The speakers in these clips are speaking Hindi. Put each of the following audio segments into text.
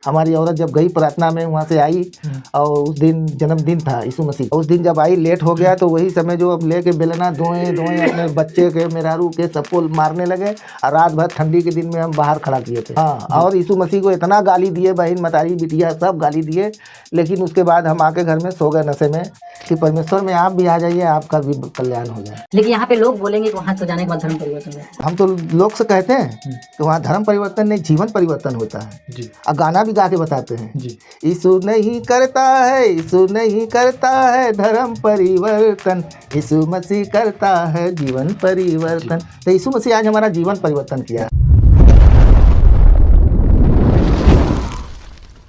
हमारी औरत जब गई प्रार्थना में, वहाँ से आई और उस दिन जन्मदिन था यीशु मसीह। उस दिन जब आई लेट हो गया तो वही समय जो अब लेके बेलना धोए अपने बच्चे के मेहरारू के सबको मारने लगे और रात भर ठंडी के दिन में हम बाहर खड़ा किए थे। हाँ, और यीशु मसीह को इतना गाली दिए, बहन मतारी बिटिया सब गाली दिए, लेकिन उसके बाद हम आके घर में सो गए नशे में कि परमेश्वर में आप भी आ जाइए, आपका भी कल्याण हो जाए। लेकिन यहाँ पे लोग बोलेंगे कि वहाँ तो जाने के बाद धर्म परिवर्तन है। हम तो लोग से कहते हैं कि वहाँ धर्म परिवर्तन नहीं, जीवन परिवर्तन होता है जी। और गाना भी गा के बताते हैं जी, यीशु नहीं करता है, यीशु नहीं करता है धर्म परिवर्तन, यीशु मसीह करता है जीवन परिवर्तन। तो यीशु मसीह आज हमारा जीवन परिवर्तन किया।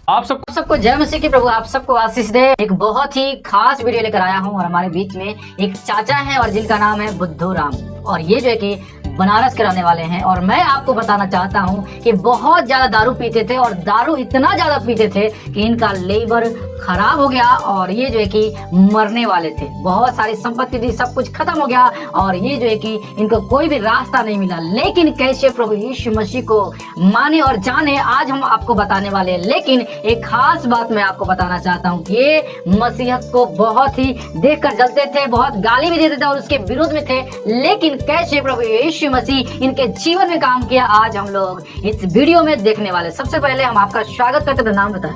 आप सबको जय मसीह की प्रभु, आप सबको आशीष दे। एक बहुत ही खास वीडियो लेकर आया हूँ और हमारे बीच में एक चाचा हैं और जिनका नाम है बुद्धू राम, और ये जो है कि बनारस के रहने वाले हैं। और मैं आपको बताना चाहता हूँ कि बहुत ज़्यादा दारू पीते थे और दारू इतना ज़्यादा पीते थे कि इनका लीवर खराब हो गया और ये जो है कि मरने वाले थे। बहुत सारी संपत्ति थी, सब कुछ खत्म हो गया और ये जो है कि इनको कोई भी रास्ता नहीं मिला। लेकिन कैसे प्रभु यीशु मसीह को माने और जाने, आज हम आपको बताने वाले हैं। लेकिन एक खास बात मैं आपको बताना चाहता हूँ कि ये मसीहत को बहुत ही देखकर जलते थे, बहुत गाली भी देते थे और उसके विरोध में थे। लेकिन कैसे प्रभु यीशु मसीह इनके जीवन में काम किया, आज हम लोग इस वीडियो में देखने वाले। सबसे पहले हम आपका स्वागत करते हैं। नाम बताएं।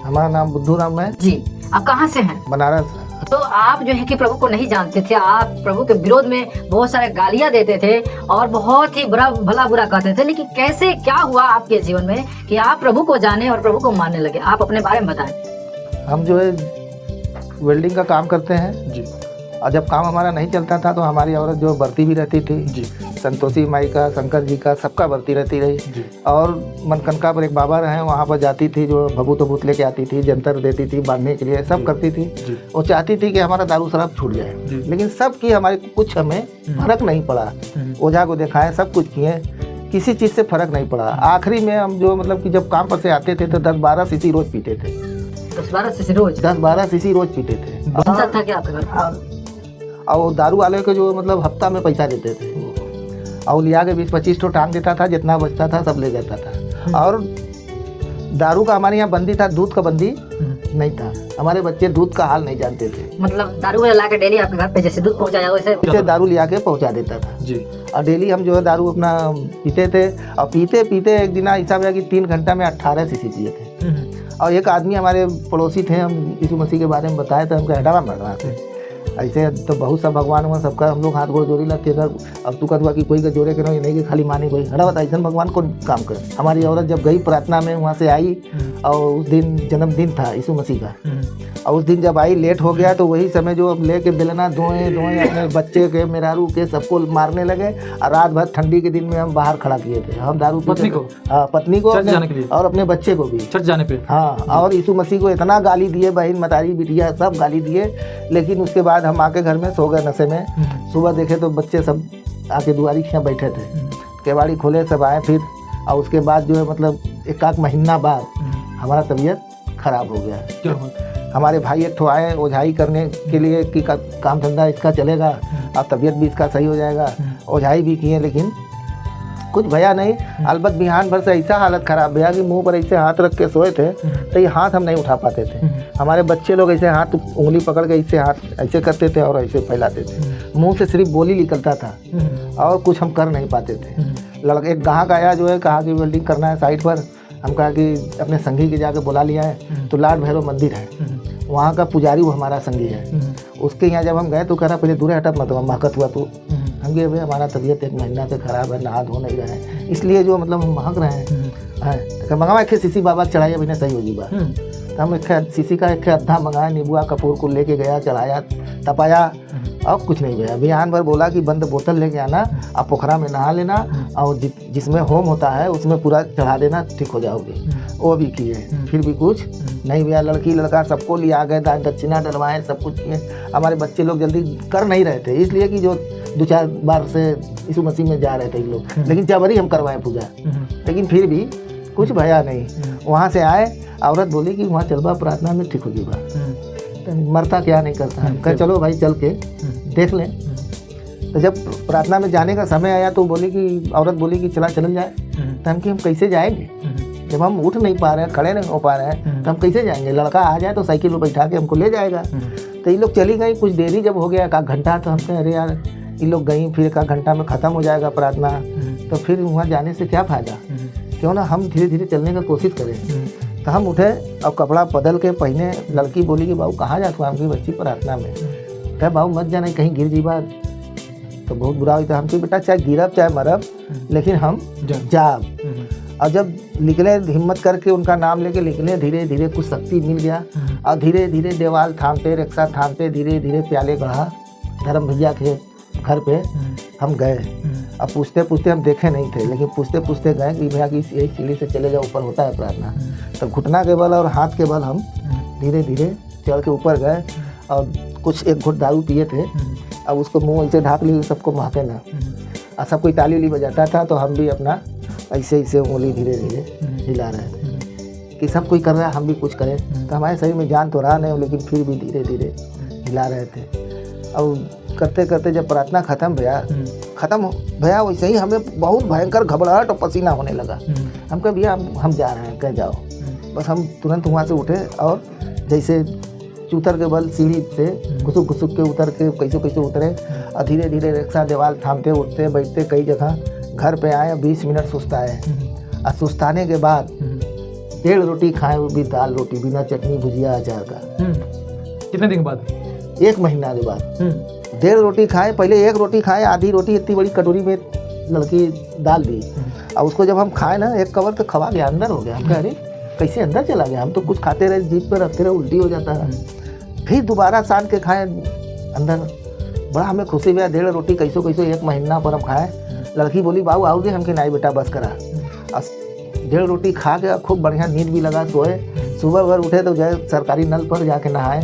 हमारा नाम बुद्धू राम है जी। आप कहाँ से हैं? बनारस। तो आप जो है कि प्रभु को नहीं जानते थे, आप प्रभु के विरोध में बहुत सारे गालियां देते थे और बहुत ही भला बुरा कहते थे। लेकिन कैसे क्या हुआ आपके जीवन में कि आप प्रभु को जाने और प्रभु को मानने लगे? आप अपने बारे में बताएं। हम जो है वेल्डिंग का काम करते हैं जी, और जब काम हमारा नहीं चलता था तो हमारी औरत जो बरती भी रहती थी जी, संतोषी माई का, शंकर जी का, सबका बरती रहती रही जी। और मनकनका पर एक बाबा रहे, वहाँ पर जाती थी, जो भभूत वभूत लेके आती थी, जंतर देती थी बांधने के लिए, सब करती थी। वो चाहती थी कि हमारा दारू शराब छूट जाए, लेकिन सब की हमारे कुछ हमें फर्क नहीं पड़ा। ओझा को दिखाए, सब कुछ किए, किसी चीज़ से फर्क नहीं पड़ा। आखिरी में हम जो मतलब कि जब काम पर से आते थे तो 10-12 सीसी रोज पीते थे। 10-12 सीसी रोज? 10-12 सीसी रोज पीते थे। था क्या आपके घर? और दारू वाले को जो मतलब हफ्ता में पैसा देते थे और लिया के 20-25 ठो टांग देता था, जितना बचता था सब ले जाता था। और दारू का हमारे यहाँ बंदी था, दूध का बंदी नहीं था। हमारे बच्चे दूध का हाल नहीं जानते थे। मतलब दारू ला के डेली आपके घर पे जैसे दूध पहुँचाया वैसे दारू लिया के पहुँचा देता था जी। और डेली हम जो है दारू अपना पीते थे और पीते पीते एक दिन ऐसा हुआ कि 3 घंटा में 18 सीसी पिए थे। और एक आदमी हमारे पड़ोसी थे, हम यीशु मसीह के बारे में बताए थे, हमको हटावा मर रहा थे। ऐसे तो बहुत सा भगवान हुआ, सबका हम लोग हाथ गोड़ जोड़ी लगते थे। अब तू कहता कि कोई का जोड़े के नहीं कि खाली माने कोई हटा बता, ऐसा भगवान को काम कर। हमारी औरत जब गई प्रार्थना में, वहाँ से आई और उस दिन जन्मदिन था यीशु मसीह का। और उस दिन जब आई लेट हो गया तो वही समय जो अब लेके बेलना धोए अपने बच्चे के मेहरारू के सबको मारने लगे और रात भर ठंडी के दिन में हम बाहर खड़ा किए थे। हम दारू पत्नी को, हाँ पत्नी को और अपने बच्चे को भी चर्च जाने पे। हाँ, और यीशु मसीह को इतना गाली दिए, बहन मतारी बिटिया सब गाली दिए। लेकिन उसके बाद हम आके घर में सो गए नशे में। सुबह देखे तो बच्चे सब आके दुआरी के यहाँ बैठे थे, केवाड़ी खोले, सब आए फिर। और उसके बाद जो है मतलब 1 महीना बाद हमारा तबीयत खराब हो गया। क्या हुआ? हमारे भाई एक ठो आए ओझाई करने के लिए कि काम धंधा इसका चलेगा और तबीयत भी इसका सही हो जाएगा। ओझाई भी किए लेकिन कुछ भया नहीं। अलबत्त बिहान भर से ऐसा हालत ख़राब भैया कि मुंह पर ऐसे हाथ रख के सोए थे तो ये हाथ हम नहीं उठा पाते थे। हमारे बच्चे लोग ऐसे हाथ उंगली पकड़ के ऐसे हाथ ऐसे करते थे और ऐसे फैलाते थे। मुंह से सिर्फ बोली निकलता था और कुछ हम कर नहीं पाते थे। लड़का एक ग्राहक आया जो है, कहा कि वेल्डिंग करना है साइट पर। हम कहा कि अपने संगी के जाके बुला लिया है, तो लाड भैरव मंदिर है, वहाँ का पुजारी वो हमारा संगी है। उसके यहाँ जब हम गए तो कह रहा पहले दूर हटा मत, महकत हुआ तो हम गए भाई हमारा तबीयत 1 महीना से ख़राब है, नहा धो नहीं रहे हैं, इसलिए जो मतलब हम महक रहे हैं। तो मंगवा एक सीसी बाबा चढ़ाइए बिना सही हो जीवा। तो हम एक सीसी का एक अद्धा मंगाया, नींबुआ कपूर को लेके गया, चढ़ाया, तपाया और कुछ नहीं गया। बिहान भर बोला कि बंद बोतल लेके आना, आप पोखरा में नहा लेना और जिसमें होम होता है उसमें पूरा चढ़ा देना, ठीक हो जाओगे। वो भी किए, फिर भी कुछ नहीं भैया। लड़की लड़का सबको लिया गए, दक्षिणा डलवाए, सब कुछ किए। हमारे बच्चे लोग जल्दी कर नहीं रहे थे, इसलिए कि जो 2-4 बार से यीशु मसीह में जा रहे थे लोग, लेकिन जबरी हम करवाएं पूजा, लेकिन फिर भी कुछ भया नहीं। वहाँ से आए, औरत बोली कि वहाँ चलवा प्रार्थना में ठीक हो जाएगा, मरता क्या नहीं करता। कह चलो भाई चल के देख लें। तो जब प्रार्थना में जाने का समय आया तो बोली कि औरत बोली कि चला चल जाए। तो हम कि हम कैसे जाएंगे, जब हम उठ नहीं पा रहे हैं, खड़े नहीं हो पा रहे हैं, तो हम कैसे जाएंगे? लड़का आ जाए तो साइकिल में बैठा के हमको ले जाएगा। तो ये लोग चली गई, कुछ देरी जब हो गया 1 घंटा, तो हम कहे अरे यार ये लोग गई, फिर 1 घंटा में ख़त्म हो जाएगा प्रार्थना, तो फिर वहाँ जाने से क्या फ़ायदा? क्यों ना हम धीरे धीरे चलने का कोशिश करें। तो हम उठे और कपड़ा बदल के पहने। लड़की बोली कि बाबू कहाँ जाते हो? हमकी बच्ची प्रार्थना में। कहे बाबू मत जाना, कहीं गिर जीबा तो बहुत बुरा हुई। तो हमकी बेटा चाहे गिरब चाहे मरब, लेकिन हम जाब। और जब निकले हिम्मत करके उनका नाम लेके निकले, धीरे धीरे कुछ शक्ति मिल गया और धीरे धीरे देवाल थामते, रिक्शा थामते, धीरे धीरे प्याले गढ़ा धर्म भैया के घर पे हम गए। अब पूछते पूछते हम देखे नहीं थे, लेकिन पूछते पूछते गए कि भैया कि यही सीढ़ी से चले जाओ, ऊपर होता है प्रार्थना। तब घुटना के बल और हाथ के बल हम धीरे धीरे चढ़ के ऊपर गए और कुछ 1 घुट दारू पिए थे। अब उसको मुँह ऐसे ढाक ली, सबको महके ना। और सब कोई ताली उली बजाता था, तो हम भी अपना ऐसे ऐसे उंगली धीरे धीरे हिला रहे थे कि सब कोई कर रहा है, हम भी कुछ करें। तो हमारे शरीर में जान तो रहा नहीं, लेकिन फिर भी धीरे धीरे हिला रहे थे। और करते करते जब प्रार्थना खत्म भैया वैसे ही हमें बहुत भयंकर घबराहट और पसीना होने लगा। हम कहे भैया हम जा रहे हैं, कह जाओ। बस हम तुरंत वहाँ से उठे और जैसे चूतर के बल सीढ़ी से घुसुक घुसुक के उतर के कैसे कैसे उतरे और धीरे धीरे रिक्शा देवाल थामते, उठते बैठते कई जगह घर पे आए। 20 मिनट सुस्ताए और सुस्ताने के बाद 1.5 रोटी खाए, वो भी दाल रोटी बिना चटनी भुजिया अचार का। कितने दिन के बाद? 1 महीना के बाद 1.5 रोटी खाए। पहले 1 रोटी खाए, आधी रोटी इतनी बड़ी कटोरी में लड़की डाल दी और उसको जब हम खाए ना, 1 कवर तो खवा गया, अंदर हो गया। हम कह अरे कैसे अंदर चला गया? हम तो कुछ खाते रहे, जीभ पर रखते रहे, उल्टी हो जाता है। फिर दोबारा सान के खाए अंदर, बड़ा हमें खुशी हुआ। 1.5 रोटी कैसो 1 महीना पर हम खाए। लड़की बोली बाबू आओगे? हमके नहीं बेटा बस करा। और 1.5 रोटी खा के खूब बढ़िया नींद भी लगा, सोए। सुबह भर उठे तो जाए सरकारी नल पर जाके नहाए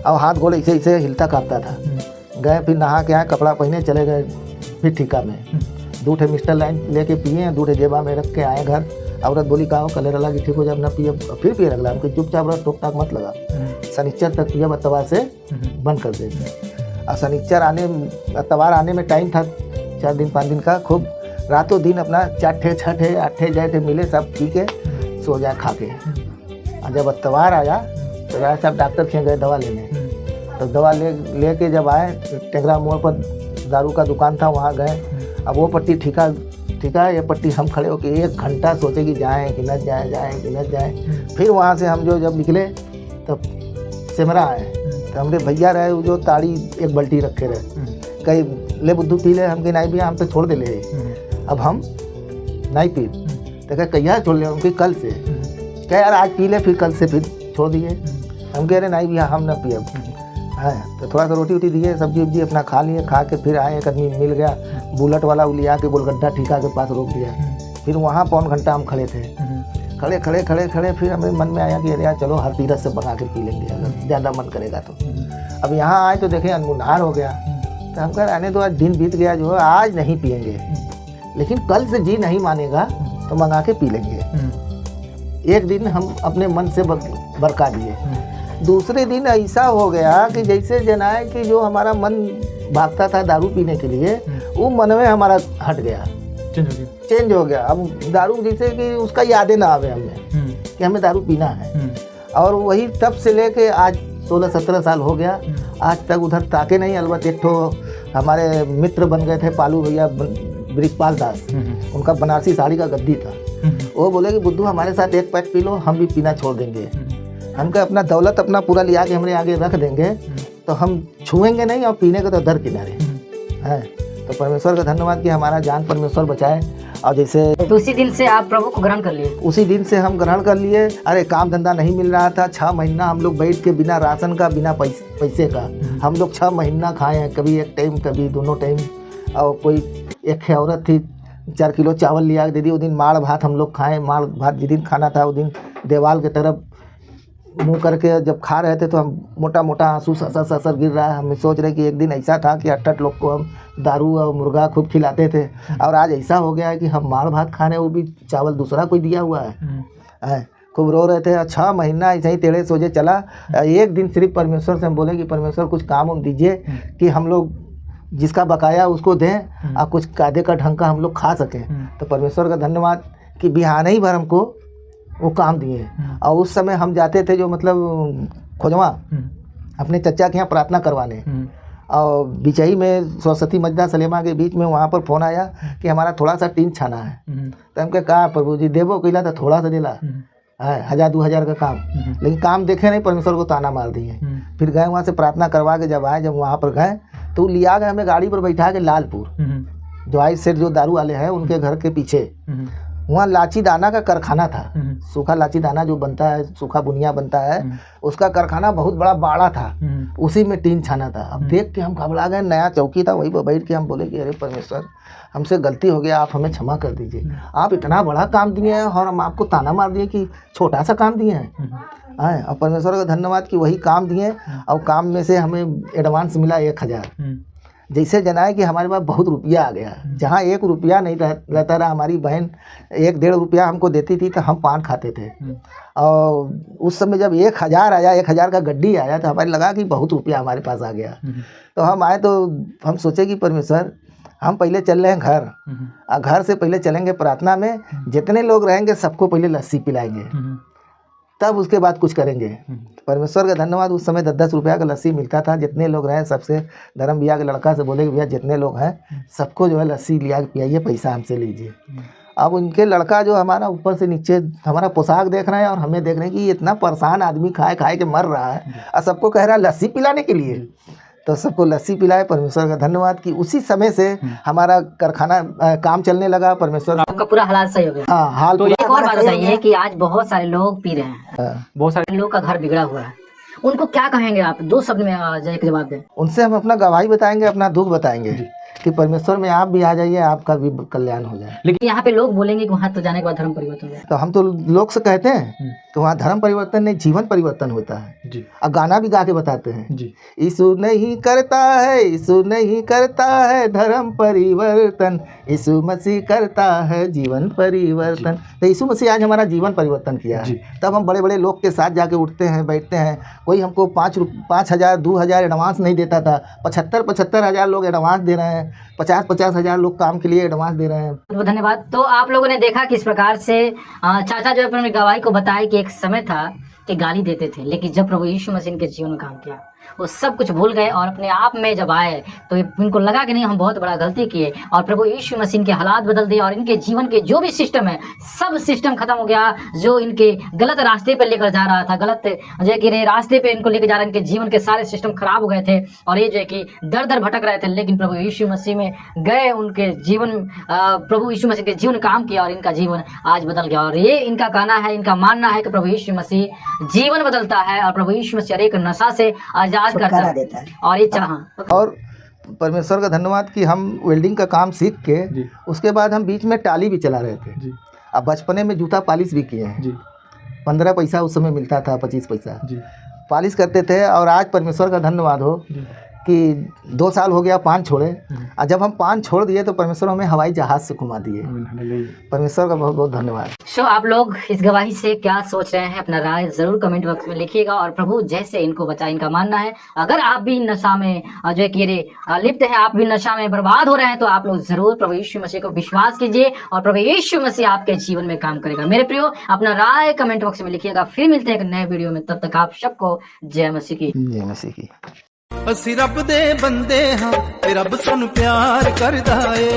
और हाथ गोड़ ऐसे ऐसे हिलता काँपता था। गए फिर नहा के आए, कपड़ा पहने चले गए फिर ठीका में। 2 मिस्टर लाइन लेके पिए, 2 जेबा में रख के आए घर। औरत बोली का कलर लगा कि ठीक हो जाए ना पिए, फिर पिए रख ला। हमको चुपचाप रह, टोक टाक मत लगा। शनिचर तक पिए, अतवार से बंद कर देंगे। और शनिचर अतवार आने में टाइम था 4 दिन 5 दिन का। खूब रातों दिन अपना 4 ठे 6 ठे 8 ठे जाए थे मिले, सब पी के सो जाए खा के। और जब अतवार आया तो राय साहब डॉक्टर के गए दवा लेने। तो दवा ले के जब आए, टेंगरा मोड़ पर दारू का दुकान था, वहाँ गए। अब वो पट्टी ठीका ये पट्टी हम खड़े होकर 1 घंटा सोचे कि जाएँ कि न जाएँ, जाएँ कि न जाएँ। फिर वहाँ से हम जब निकले तब सिमरा आए। तो हमने भैया रहे वो जो ताड़ी 1 बाल्टी रखे रहे, कहीं ले बुद्धू पी ले। हमके नहीं भैया हम तो छोड़ दे ले, अब हम नहीं पी। तो कह कहिया छोड़ ले? उनके कल से। क्या यार आज पी ले, फिर कल से फिर छोड़ दिए। हम कह रहे नहीं भैया हम न पिए है। तो थोड़ा सा रोटी दिए, सब्जी उब्जी अपना खा लिए। खा के फिर आए, 1 आदमी मिल गया बुलेट वाला, लिया के गोलगड्ढा ठीका के पास रोक दिया। फिर वहाँ 1.25 घंटा हम खड़े थे। खड़े फिर हमें मन में आया कि अरे यार चलो हर तीरथ से बना के पी लेंगे अगर ज़्यादा मन करेगा तो। अब यहाँ आए तो देखें अनमुनार हो गया। तो हम कह आने तो आज दिन बीत गया, जो है आज नहीं पियेंगे, लेकिन कल से जी नहीं मानेगा तो मंगा के पी लेंगे। 1 दिन हम अपने मन से बरका दिए। दूसरे दिन ऐसा हो गया कि जैसे जनाए कि जो हमारा मन भागता था दारू पीने के लिए, वो मन में हमारा हट गया, चेंज हो गया। अब दारू जैसे कि उसका यादें ना आवे हमें कि हमें दारू पीना है। और वही तब से लेके आज 16-17 साल हो गया, आज तक उधर ताके नहीं। अलबत्त एक ठो हमारे मित्र बन गए थे, पालू भैया, ब्रिजपाल दास, उनका बनारसी साड़ी का गद्दी था। वो बोले कि बुद्धू हमारे साथ 1 पैक पी लो, हम भी पीना छोड़ देंगे। हमको अपना दौलत अपना पूरा लिया के हमारे आगे रख देंगे तो हम छुएंगे नहीं, और पीने का तो दर किनारे है। तो परमेश्वर का धन्यवाद कि हमारा जान परमेश्वर बचाए। और जैसे तो उसी दिन से आप प्रभु को ग्रहण कर लिए? उसी दिन से हम ग्रहण कर लिए। अरे काम धंधा नहीं मिल रहा था, 6 महीना हम लोग बैठ के बिना राशन का, बिना पैसे का हम लोग 6 महीना खाए हैं। कभी 1 टाइम, कभी 2 टाइम। और कोई एक औरत थी 4 किलो चावल लिया दे दी। वो दिन माड़ भात हम लोग खाए। माड़ भात जिस दिन खाना था, वो दिन देवाल की तरफ मुँह करके जब खा रहे थे तो हम मोटा मोटा आंसू ससर गिर रहा है। हम सोच रहे कि एक दिन ऐसा था कि 8 लोग को हम दारू और मुर्गा खूब खिलाते थे, और आज ऐसा हो गया है कि हम माड़ भात खा रहे हैं, वो भी चावल दूसरा कोई दिया हुआ है। खूब रो रहे थे। 6 महीना ऐसे ही टेढ़े सोचे चला। एक दिन सिर्फ परमेश्वर से हम बोले कि परमेश्वर कुछ काम हम दीजिए कि हम लोग जिसका बकाया उसको दें और कुछ कायदे का ढंग का हम लोग खा सकें। तो परमेश्वर का धन्यवाद कि बिहान ही भर हमको वो काम दिए। और उस समय हम जाते थे जो मतलब खोजवा अपने चचा के यहाँ प्रार्थना करवाने, और बिचही में सरस्वती मजदा सलेमा के बीच में वहाँ पर फ़ोन आया कि हमारा थोड़ा सा टीन छाना है। तो हमके कहा प्रभु जी देवो कहला तो थोड़ा सा दिला है 1000-2000 का काम, लेकिन काम देखे नहीं, परमेश्वर को ताना मार दिए। फिर गए वहाँ से प्रार्थना करवा के जब आए, जब वहाँ पर गए तो लिया गए हमें गाड़ी पर बैठा के लालपुर, जो आई सेठ जो दारू वाले हैं उनके घर के पीछे, वहाँ लाची दाना का कारखाना था। सूखा लाची दाना जो बनता है, सूखा बुनिया बनता है, उसका कारखाना बहुत बड़ा बाड़ा था, उसी में टीन छाना था। अब देख के हम घबरा गए, नया चौकी था, वही पर बैठ के हम बोले कि अरे परमेश्वर हमसे गलती हो गया, आप हमें क्षमा कर दीजिए। आप इतना बड़ा काम दिए हैं और हम आपको ताना मार दिए कि छोटा सा काम दिए हैं। और परमेश्वर का धन्यवाद कि वही काम दिए, और काम में से हमें एडवांस मिला 1000। जैसे जनाए कि हमारे पास बहुत रुपया आ गया, जहाँ 1 रुपया नहीं रहता रहा। हमारी बहन 1-1.5 रुपया हमको देती थी तो हम पान खाते थे, और उस समय जब 1000 आया, 1000 का गड्डी आया, तो हमारे लगा कि बहुत रुपया हमारे पास आ गया। तो हम आए तो हम सोचे कि परमेश्वर हम पहले चल रहे हैं घर, और घर से पहले चलेंगे प्रार्थना में, जितने लोग रहेंगे सबको पहले लस्सी पिलाएंगे, तब उसके बाद कुछ करेंगे। परमेश्वर का धन्यवाद, उस समय 10-10 रुपया का लस्सी मिलता था। जितने लोग रहे सबसे धर्म भैया के लड़का से बोले कि भैया जितने लोग हैं सबको जो है लस्सी लिया के पियाइए, पैसा हमसे लीजिए। अब उनके लड़का जो हमारा ऊपर से नीचे हमारा पोशाक देख रहे हैं और हमें देख रहे हैं कि इतना परेशान आदमी खाए खाए के मर रहा है, और सबको कह रहा है लस्सी पिलाने के लिए। तो सबको लस्सी पिलाए। परमेश्वर का धन्यवाद कि उसी समय से हमारा कारखाना काम चलने लगा। परमेश्वर आपका पूरा हालात सही हो गया। हाँ, हाल तो एक और बात बताइए कि आज बहुत सारे लोग पी रहे हैं, बहुत सारे लोग का घर बिगड़ा हुआ है, उनको क्या कहेंगे आप? 2 शब्द में एक जवाब दें। उनसे हम अपना गवाही बताएंगे, अपना दुख बताएंगे कि परमेश्वर में आप भी आ जाइए, आपका भी कल्याण हो जाए। लेकिन यहाँ पे लोग बोलेंगे कि वहाँ तो जाने के बाद धर्म परिवर्तन हो जाए। तो हम तो लोग से कहते हैं, तो वहाँ धर्म परिवर्तन नहीं, जीवन परिवर्तन होता है जी। और गाना भी गा के बताते हैं जी, यीशु नहीं करता है, यीशु नहीं करता है धर्म परिवर्तन, यीशु मसीह करता है जीवन परिवर्तन। तो यीशु मसीह आज हमारा जीवन परिवर्तन किया है। तब हम बड़े बड़े लोग के साथ जाके उठते हैं, बैठते हैं। कोई हमको 5,000 2,000 एडवांस नहीं देता था, 75 हज़ार लोग एडवांस दे रहे हैं, 50 हज़ार लोग काम के लिए एडवांस दे रहे हैं। बहुत धन्यवाद। तो आप लोगों ने देखा किस प्रकार से चाचा जो अपनी गवाही को बताया कि एक समय था कि गाली देते थे, लेकिन जब प्रभु यीशु मसीह इनके जीवन में काम किया, वो सब कुछ भूल गए और अपने आप में जब आए तो इनको लगा कि नहीं हम बहुत बड़ा गलती किए, और प्रभु यीशु मसीह इनके हालात बदल दिए और इनके जीवन के जो भी सिस्टम है सब सिस्टम खत्म हो गया, जो इनके गलत रास्ते पे लेकर जा रहा था, गलत जो कि रास्ते पे इनको लेकर जा रहा, इनके जीवन के सारे सिस्टम खराब हो गए थे और ये जो है कि दर दर भटक रहे थे। लेकिन प्रभु यीशु मसीह में गए, उनके जीवन प्रभु यीशु मसीह के जीवन काम किया और इनका जीवन आज बदल गया। और ये इनका कहना है, इनका मानना है कि प्रभु यीशु मसीह जीवन बदलता है और प्रभु यीशु मसीह एक नशा से आजाद करता है। और ये और परमेश्वर का धन्यवाद कि हम वेल्डिंग का काम सीख के उसके बाद हम बीच में टाली भी चला रहे थे। अब बचपने में जूता पॉलिश भी किए हैं। 15 पैसा उस समय मिलता था, 25 पैसा पॉलिश करते थे। और आज परमेश्वर का धन्यवाद हो कि 2 साल हो गया पान छोड़े, और जब हम पान छोड़ दिए तो परमेश्वर हमें हवाई जहाज से घुमा दिए। परमेश्वर का बहुत बहुत धन्यवाद। आप लोग इस गवाही से क्या सोच रहे हैं, अपना राय जरूर कमेंट बॉक्स में लिखिएगा। और प्रभु जैसे इनको बचा, इनका मानना है अगर आप भी नशा में जो है कि लिप्त हैं, आप भी नशा में बर्बाद हो रहे हैं, तो आप लोग जरूर प्रभु यीशु मसीह को विश्वास कीजिए और प्रभु यीशु मसीह आपके जीवन में काम करेगा। मेरे प्रियो, अपना राय कमेंट बॉक्स में लिखिएगा। फिर मिलते हैं एक नए वीडियो में, तब तक आप सबको जय मसीह की। जय मसीह की। ਅਸੀਂ ਰੱਬ ਦੇ ਬੰਦੇ ਹਾਂ ਤੇ ਰੱਬ ਸਾਨੂੰ ਪਿਆਰ ਕਰਦਾ ਏ।